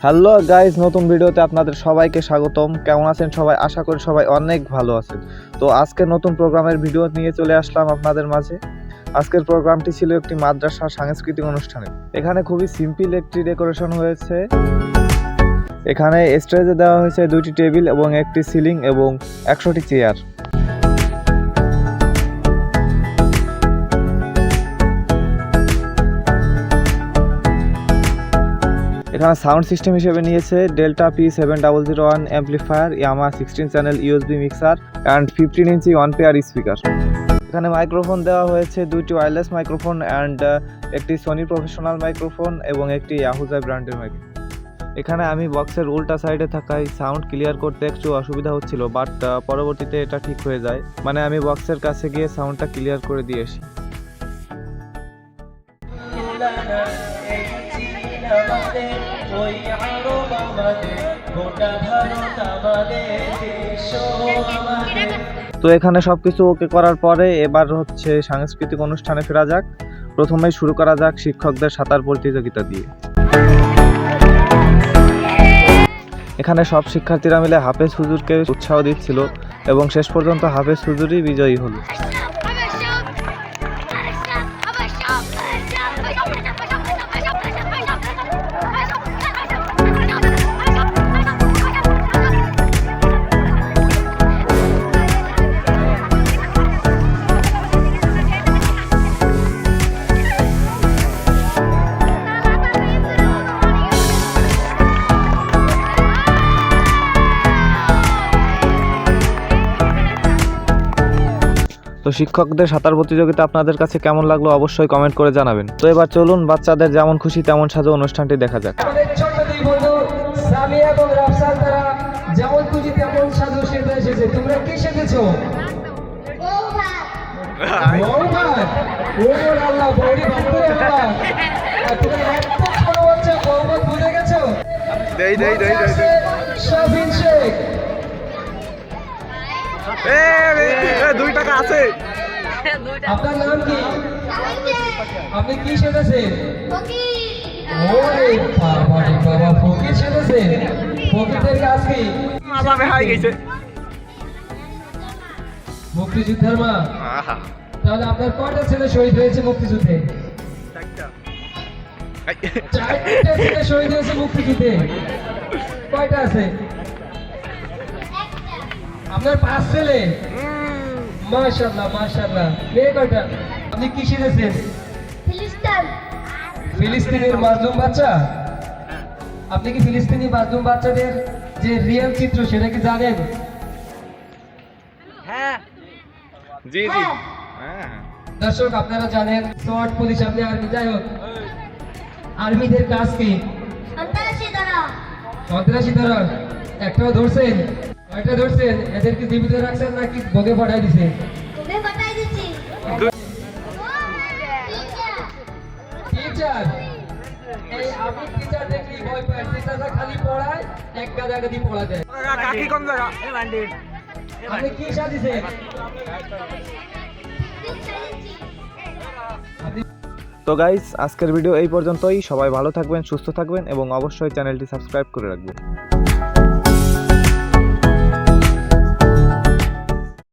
Hello guys, নতুন ভিডিওতে আপনাদের সবাইকে স্বাগতম। কেমন আছেন সবাই? আশা করি সবাই অনেক ভালো আছেন। তো আজকে নতুন প্রোগ্রামের ভিডিও নিয়ে চলে আসলাম আপনাদের মাঝে। আজকের প্রোগ্রামটি ছিল একটি মাদ্রাসা সাংস্কৃতিক অনুষ্ঠানে। এখানে খুবই সিম্পল একটি ডেকোরেশন হয়েছে। এখানে স্টেজে দেওয়া হয়েছে 2টি টেবিল এবং একটি সিলিং এবং 100টি চেয়ার। এখানে সাউন্ড সিস্টেম হিসেবে নিয়েছে Delta P7001 amplifier, Yamaha 16 channel USB mixer and 15 inch 1 pair speaker. এখানে মাইক্রোফোন দেওয়া হয়েছে 2টি ওয়্যারলেস মাইক্রোফোন অ্যান্ড একটি সোনি প্রফেশনাল মাইক্রোফোন এবং একটি ইয়াহুজা ব্র্যান্ডের মাইক্রোফোন। এখানে আমি বক্সের উল্টা সাইডে থাকায় সাউন্ড ক্লিয়ার করতে একটু অসুবিধা হচ্ছিল, বাট পরবর্তীতে এটা ঠিক হয়ে যায়। মানে আমি বক্সের কাছে গিয়ে সাউন্ডটা ক্লিয়ার করে দিয়ে আসি। তো এখানে সবকিছু ওকে করার পরে এবার হচ্ছে সাংস্কৃতিক অনুষ্ঠানে ফেরা যাক। প্রথমে শুরু করা যাক শিক্ষকদের সাঁতার প্রতিযোগিতা দিয়ে। এখানে সব শিক্ষার্থীরা মিলে হাফেজ হুজুরকে উৎসাহ দিচ্ছিল এবং শেষ পর্যন্ত হাফেজ হুজুরই বিজয়ী হলো। তো শিক্ষকদের সাঁতার প্রতিযোগিতা আপনাদের কাছে কেমন লাগলো অবশ্যই কমেন্ট করে জানাবেন। তো এবার চলুন বাচ্চাদের যেমন খুশি তেমন সাজো অনুষ্ঠানটি দেখা যাক। আমাদের ছোট্ট দুই বন্ধু সামিয়া এবং রাফসান, তারা যেমন খুশি তেমন সাজো সেজে এসেছে। তোমরা কি সেজেছো? বৌভাত। ওরে আল্লাহ, বৌরি বাপুরে আল্লাহ। তুমি এত ছোট বাচ্চা বৌভাত ভুলে গেছো? দেই শাবিন শেখ। 2 টাকা আছে। আপনার নাম কি? আপনি কি সেজেছেন? ওরে বাবা রে বাবা, ফকির সেজেছেন। ফকিরদের কাজ কি? মাঝাবে হাই গেছে। মুক্তিযোদ্ধার মা। তাহলে আপনার কয়টা ছেলে শহীদ হয়েছে মুক্তিযুদ্ধে? 4টা ছেলে শহীদ হয়েছে মুক্তিযুদ্ধে। কয়টা আছে? আপনার 5 ছেলে। মাশাআল্লাহ মাশাআল্লাহ। মেয়ে কয়টা? আপনি কি শিখেছেন? ফিলিস্তিনের মাজলুম বাচ্চা। আপনি কি ফিলিস্তিনি মাজলুম বাচ্চাদের যে রিয়েল চিত্র সেটা কি জানেন? হ্যাঁ জি হ্যাঁ। দর্শক, আপনারা জানেন সোয়াট পুলিশ, আপনি আর্মি, যাই হোক আর্মিদের কাজ কি? সন্ত্রাসী ধরা। একটাও ধরছেন? কয়টা ধরছেন? এদেরকে জীবিত রাখছেন নাকি ভোগে পাঠাই দিচ্ছেন? টিচার। এই আমি টিচার দেখলি ভয় পাই। টিচাররা খালি পড়ায়, এক গাদা গাদি পড়া দেয়। কাকি কোন জায়গা? আপনি কি সাজিছেন? তো গাইস, আজকের ভিডিও এই পর্যন্তই। সবাই ভালো থাকবেন, সুস্থ থাকবেন এবং অবশ্যই চ্যানেলটি সাবস্ক্রাইব করে রাখবেন।